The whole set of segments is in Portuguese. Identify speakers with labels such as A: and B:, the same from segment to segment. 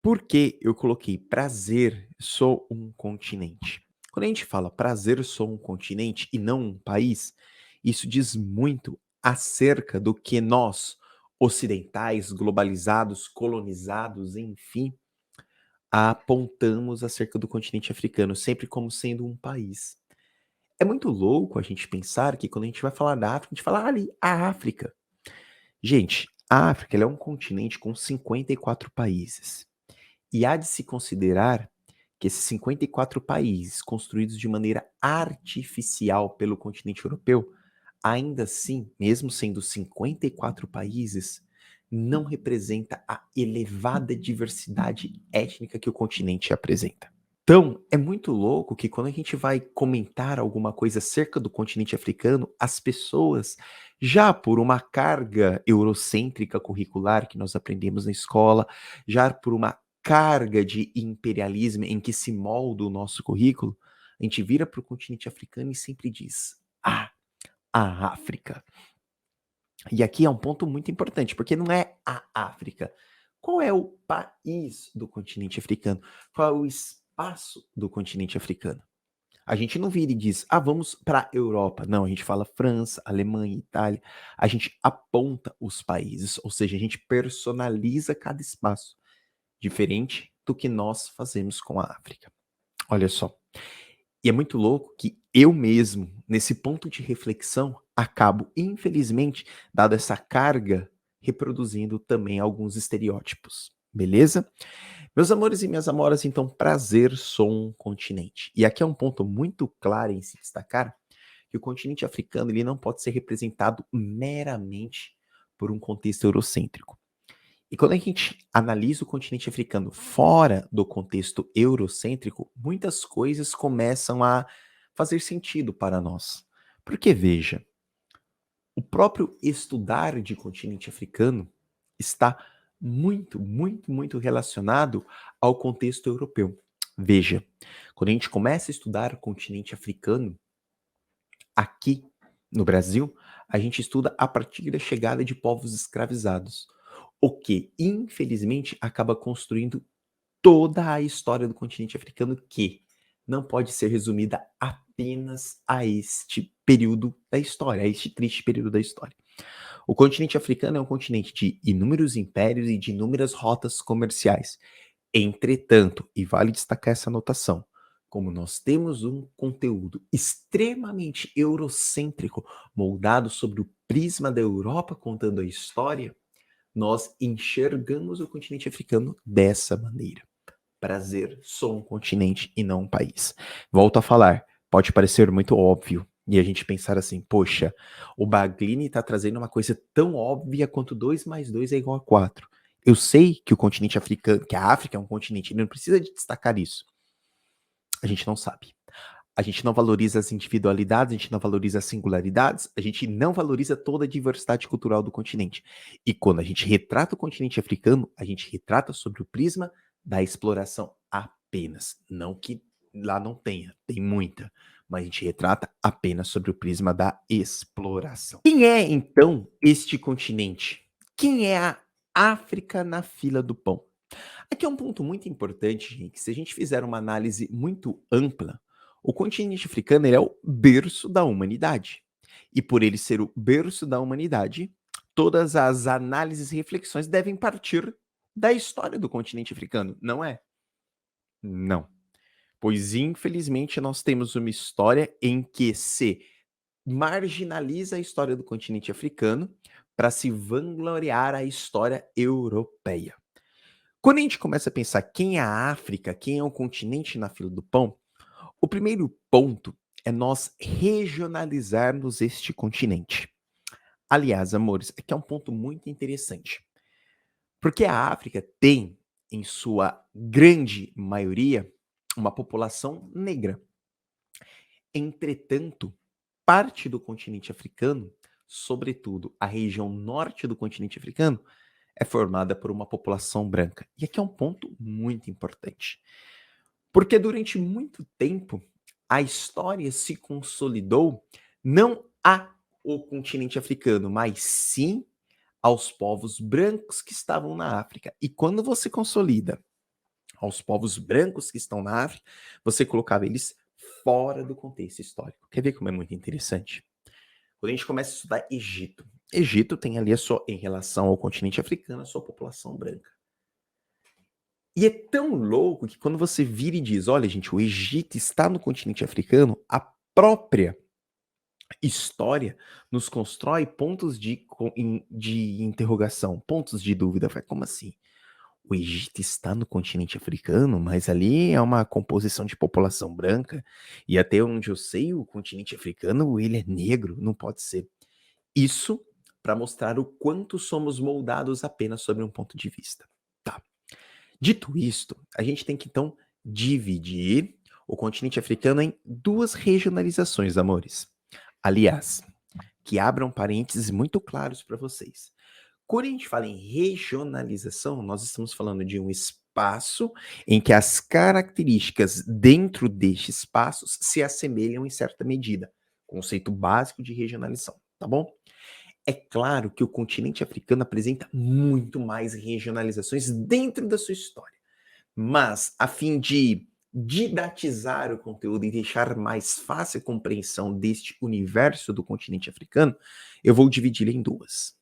A: Por que eu coloquei prazer sou um continente? Quando a gente fala prazer sou um continente e não um país, isso diz muito acerca do que nós, ocidentais, globalizados, colonizados, enfim, apontamos acerca do continente africano, sempre como sendo um país. É muito louco a gente pensar que quando a gente vai falar da África, a gente fala ali, a África. Gente, a África ela é um continente com 54 países. E há de se considerar que esses 54 países, construídos de maneira artificial pelo continente europeu, ainda assim, mesmo sendo 54 países, não representa a elevada diversidade étnica que o continente apresenta. Então, é muito louco que quando a gente vai comentar alguma coisa acerca do continente africano, as pessoas, já por uma carga eurocêntrica curricular que nós aprendemos na escola, já por uma carga de imperialismo em que se molda o nosso currículo, a gente vira para o continente africano e sempre diz: Ah, a África. E aqui é um ponto muito importante, porque não é a África. Qual é o país do continente africano? Qual é o espaço do continente africano? A gente não vira e diz, vamos para a Europa. Não, a gente fala França, Alemanha, Itália. A gente aponta os países, ou seja, a gente personaliza cada espaço, diferente do que nós fazemos com a África. Olha só. E é muito louco que eu mesmo, nesse ponto de reflexão, acabo, infelizmente, dado essa carga, reproduzindo também alguns estereótipos. Beleza? Meus amores e minhas amoras, então, prazer, sou um continente. E aqui é um ponto muito claro em se destacar, que o continente africano ele não pode ser representado meramente por um contexto eurocêntrico. E quando a gente analisa o continente africano fora do contexto eurocêntrico, muitas coisas começam a fazer sentido para nós. Porque veja, o próprio estudar de continente africano está muito relacionado ao contexto europeu. Veja, quando a gente começa a estudar o continente africano, aqui no Brasil, a gente estuda a partir da chegada de povos escravizados, o que, infelizmente, acaba construindo toda a história do continente africano que não pode ser resumida apenas a este período da história, a este triste período da história. O continente africano é um continente de inúmeros impérios e de inúmeras rotas comerciais. Entretanto, e vale destacar essa anotação, como nós temos um conteúdo extremamente eurocêntrico, moldado sobre o prisma da Europa contando a história, nós enxergamos o continente africano dessa maneira. Prazer, sou um continente e não um país. Volto a falar, pode parecer muito óbvio, e a gente pensar assim, poxa, o Baglini está trazendo uma coisa tão óbvia quanto 2 mais 2 é igual a 4. Eu sei que o continente africano, que a África é um continente, ele não precisa de destacar isso. A gente não sabe. A gente não valoriza as individualidades, a gente não valoriza as singularidades, a gente não valoriza toda a diversidade cultural do continente. E quando a gente retrata o continente africano, a gente retrata sobre o prisma da exploração apenas. Não que lá não tenha, tem muita, mas a gente retrata apenas sobre o prisma da exploração. Quem é, então, este continente? Quem é a África na fila do pão? Aqui é um ponto muito importante, gente. Se a gente fizer uma análise muito ampla, o continente africano ele é o berço da humanidade. E por ele ser o berço da humanidade, todas as análises e reflexões devem partir da história do continente africano, não é? Não. Pois, infelizmente, nós temos uma história em que se marginaliza a história do continente africano para se vangloriar a história europeia. Quando a gente começa a pensar quem é a África, quem é o continente na fila do pão, o primeiro ponto é nós regionalizarmos este continente. Aliás, amores, aqui é um ponto muito interessante, porque a África tem, em sua grande maioria, uma população negra. Entretanto, parte do continente africano, sobretudo a região norte do continente africano, é formada por uma população branca. E aqui é um ponto muito importante. Porque durante muito tempo a história se consolidou não ao continente africano, mas sim aos povos brancos que estavam na África. E quando você consolida aos povos brancos que estão na África, você colocava eles fora do contexto histórico. Quer ver como é muito interessante? Quando a gente começa a estudar Egito, Egito tem ali a sua, em relação ao continente africano, a sua população branca. E é tão louco que quando você vira e diz, olha gente, o Egito está no continente africano, a própria história nos constrói pontos de interrogação, pontos de dúvida. Vai, como assim? O Egito está no continente africano, mas ali é uma composição de população branca, e até onde eu sei, o continente africano, ele é negro, não pode ser. Isso para mostrar o quanto somos moldados apenas sobre um ponto de vista. Tá. Dito isto, a gente tem que então dividir o continente africano em duas regionalizações, amores. Aliás, que abram parênteses muito claros para vocês. Quando a gente fala em regionalização, nós estamos falando de um espaço em que as características dentro deste espaço se assemelham em certa medida. Conceito básico de regionalização, tá bom? É claro que o continente africano apresenta muito mais regionalizações dentro da sua história, mas a fim de didatizar o conteúdo e deixar mais fácil a compreensão deste universo do continente africano, eu vou dividir em duas.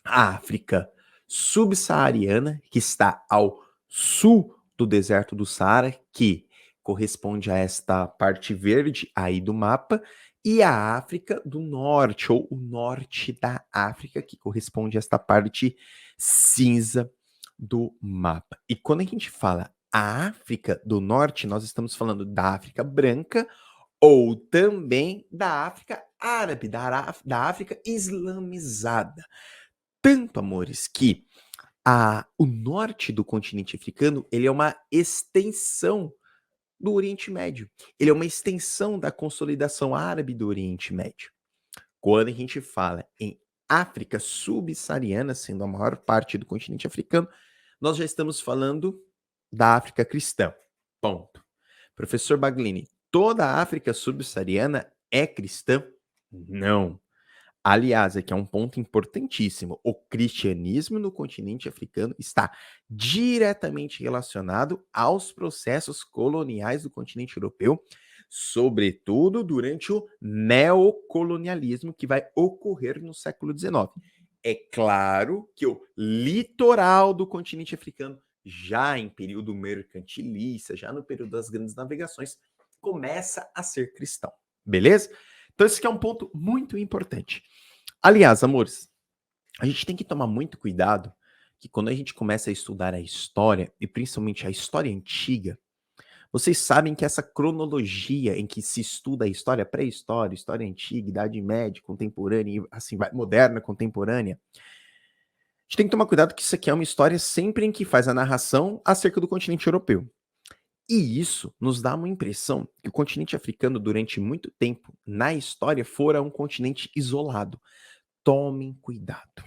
A: A África subsaariana, que está ao sul do deserto do Saara, que corresponde a esta parte verde aí do mapa, e a África do Norte, ou o norte da África, que corresponde a esta parte cinza do mapa. E quando a gente fala a África do Norte, nós estamos falando da África branca ou também da África árabe, da África islamizada. Tanto, amores, que o norte do continente africano, ele é uma extensão do Oriente Médio. Ele é uma extensão da consolidação árabe do Oriente Médio. Quando a gente fala em África subsaariana, sendo a maior parte do continente africano, nós já estamos falando da África cristã. Ponto. Professor Baglini, toda a África subsaariana é cristã? Não. Aliás, aqui é um ponto importantíssimo. O cristianismo no continente africano está diretamente relacionado aos processos coloniais do continente europeu, sobretudo durante o neocolonialismo que vai ocorrer no século XIX. É claro que o litoral do continente africano, já em período mercantilista, já no período das grandes navegações, começa a ser cristão. Beleza? Então, esse aqui é um ponto muito importante. Aliás, amores, a gente tem que tomar muito cuidado que quando a gente começa a estudar a história, e principalmente a história antiga, vocês sabem que essa cronologia em que se estuda a história, pré-história, história antiga, Idade Média, contemporânea, e assim vai, moderna, contemporânea, a gente tem que tomar cuidado que isso aqui é uma história sempre em que faz a narração acerca do continente europeu. E isso nos dá uma impressão que o continente africano, durante muito tempo, na história, fora um continente isolado. Tomem cuidado.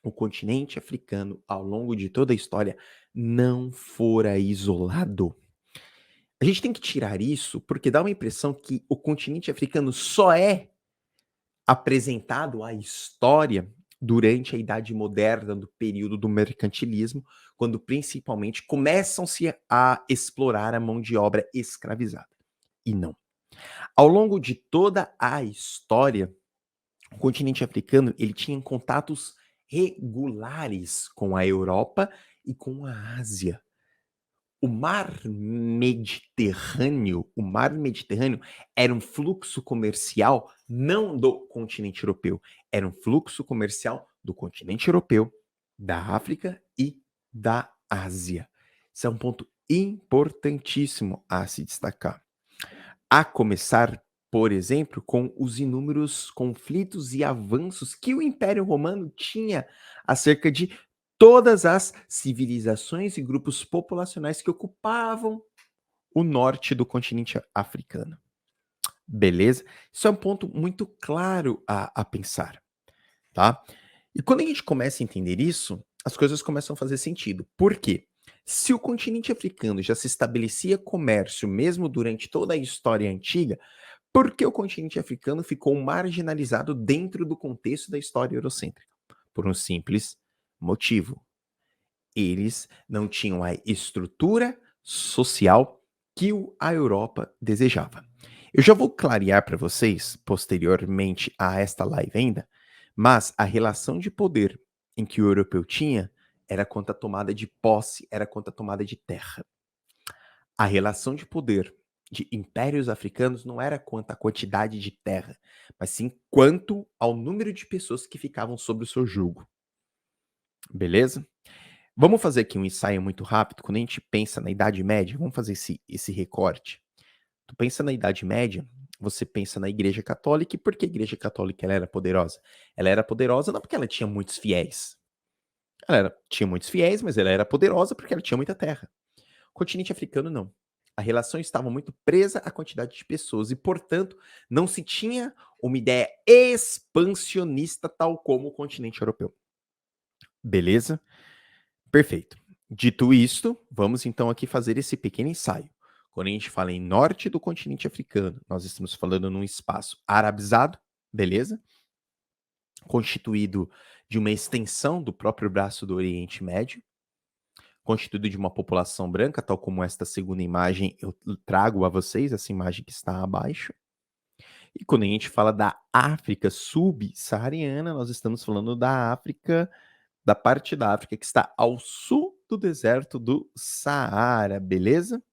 A: O continente africano, ao longo de toda a história, não fora isolado. A gente tem que tirar isso porque dá uma impressão que o continente africano só é apresentado à história durante a Idade Moderna, do período do mercantilismo, quando principalmente começam-se a explorar a mão de obra escravizada. E não. Ao longo de toda a história, o continente africano ele tinha contatos regulares com a Europa e com a Ásia. O mar Mediterrâneo era um fluxo comercial não do continente europeu, era um fluxo comercial do continente europeu, da África e da Ásia. Isso é um ponto importantíssimo a se destacar. A começar, por exemplo, com os inúmeros conflitos e avanços que o Império Romano tinha acerca de todas as civilizações e grupos populacionais que ocupavam o norte do continente africano. Beleza? Isso é um ponto muito claro a pensar, tá? E quando a gente começa a entender isso, as coisas começam a fazer sentido. Por quê? Se o continente africano já se estabelecia comércio mesmo durante toda a história antiga, por que o continente africano ficou marginalizado dentro do contexto da história eurocêntrica? Por um simples motivo. eles não tinham a estrutura social que a Europa desejava. Eu já vou clarear para vocês, posteriormente a esta live ainda, mas a relação de poder em que o europeu tinha era quanto à tomada de posse, era quanto à tomada de terra. A relação de poder de impérios africanos não era quanto à quantidade de terra, mas sim quanto ao número de pessoas que ficavam sob o seu jugo. Beleza? Vamos fazer aqui um ensaio muito rápido. Quando a gente pensa na Idade Média, vamos fazer esse recorte. Tu pensa na Idade Média, você pensa na Igreja Católica, e por que a Igreja Católica ela era poderosa? Ela era poderosa não porque ela tinha muitos fiéis. Tinha muitos fiéis, mas ela era poderosa porque ela tinha muita terra. O continente africano não. A relação estava muito presa à quantidade de pessoas e, portanto, não se tinha uma ideia expansionista tal como o continente europeu. Beleza? Perfeito. Dito isto, vamos então aqui fazer esse pequeno ensaio. Quando a gente fala em norte do continente africano, nós estamos falando num espaço arabizado, beleza? Constituído de uma extensão do próprio braço do Oriente Médio, constituído de uma população branca, tal como esta segunda imagem eu trago a vocês, essa imagem que está abaixo. E quando a gente fala da África subsaariana, nós estamos falando da África, da parte da África que está ao sul do deserto do Saara, beleza?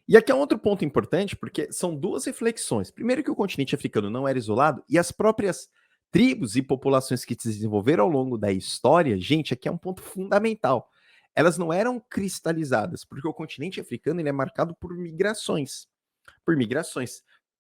A: E aqui é um outro ponto importante, porque são duas reflexões. Primeiro que o continente africano não era isolado, e as próprias tribos e populações que se desenvolveram ao longo da história, gente, aqui é um ponto fundamental. Elas não eram cristalizadas, porque o continente africano ele é marcado por migrações,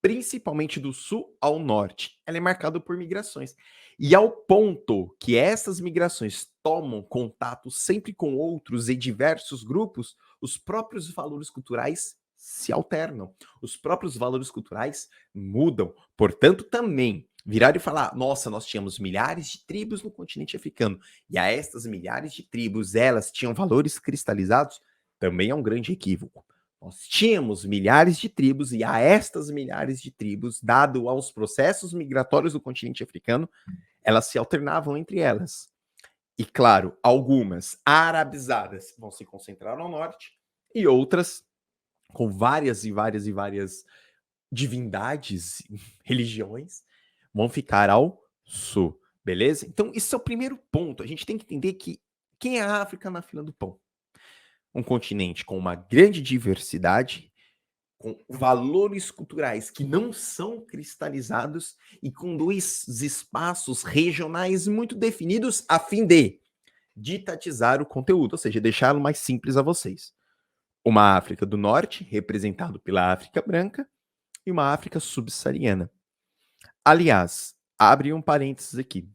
A: principalmente do sul ao norte. Ela é marcado por migrações. E ao ponto que essas migrações tomam contato sempre com outros e diversos grupos, os próprios valores culturais se alternam. Os próprios valores culturais mudam. Portanto, também virar e falar, nossa, nós tínhamos milhares de tribos no continente africano, e a estas milhares de tribos, elas tinham valores cristalizados, também é um grande equívoco. Nós tínhamos milhares de tribos, e a estas milhares de tribos, dado aos processos migratórios do continente africano, elas se alternavam entre elas. E claro, algumas arabizadas vão se concentrar ao norte, e outras com várias e várias e várias divindades, religiões, vão ficar ao sul, beleza? Então, isso é o primeiro ponto. A gente tem que entender que quem é a África na fila do pão? Um continente com uma grande diversidade, com valores culturais que não são cristalizados e com dois espaços regionais muito definidos a fim de ditatizar o conteúdo, ou seja, deixá-lo mais simples a vocês. Uma África do Norte, representado pela África branca, e uma África subsaariana. Aliás, abre um parênteses aqui.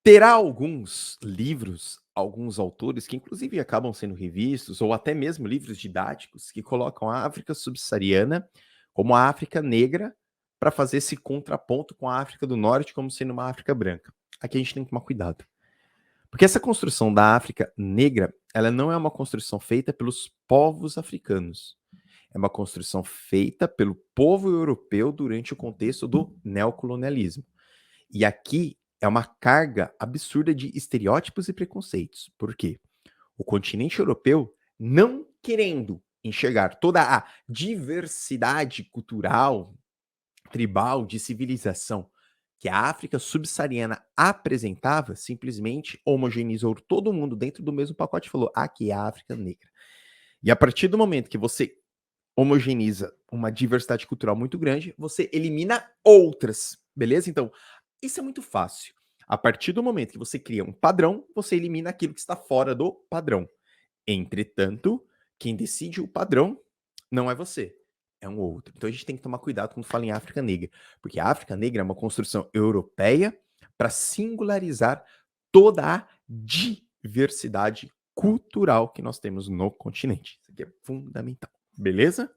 A: Terá alguns livros, alguns autores que inclusive acabam sendo revistos, ou até mesmo livros didáticos, que colocam a África subsaariana como a África negra para fazer esse contraponto com a África do Norte como sendo uma África branca. Aqui a gente tem que tomar cuidado. Porque essa construção da África negra, ela não é uma construção feita pelos povos africanos. É uma construção feita pelo povo europeu durante o contexto do neocolonialismo. E aqui é uma carga absurda de estereótipos e preconceitos. Por quê? O continente europeu, não querendo enxergar toda a diversidade cultural, tribal, de civilização que a África subsaariana apresentava, simplesmente homogeneizou todo mundo dentro do mesmo pacote e falou: aqui é a África negra. E a partir do momento que você homogeneiza uma diversidade cultural muito grande, você elimina outras, beleza? Então, isso é muito fácil. A partir do momento que você cria um padrão, você elimina aquilo que está fora do padrão. Entretanto, quem decide o padrão não é você, é um outro. Então a gente tem que tomar cuidado quando fala em África Negra, porque a África Negra é uma construção europeia para singularizar toda a diversidade cultural que nós temos no continente. Isso aqui é fundamental. Beleza?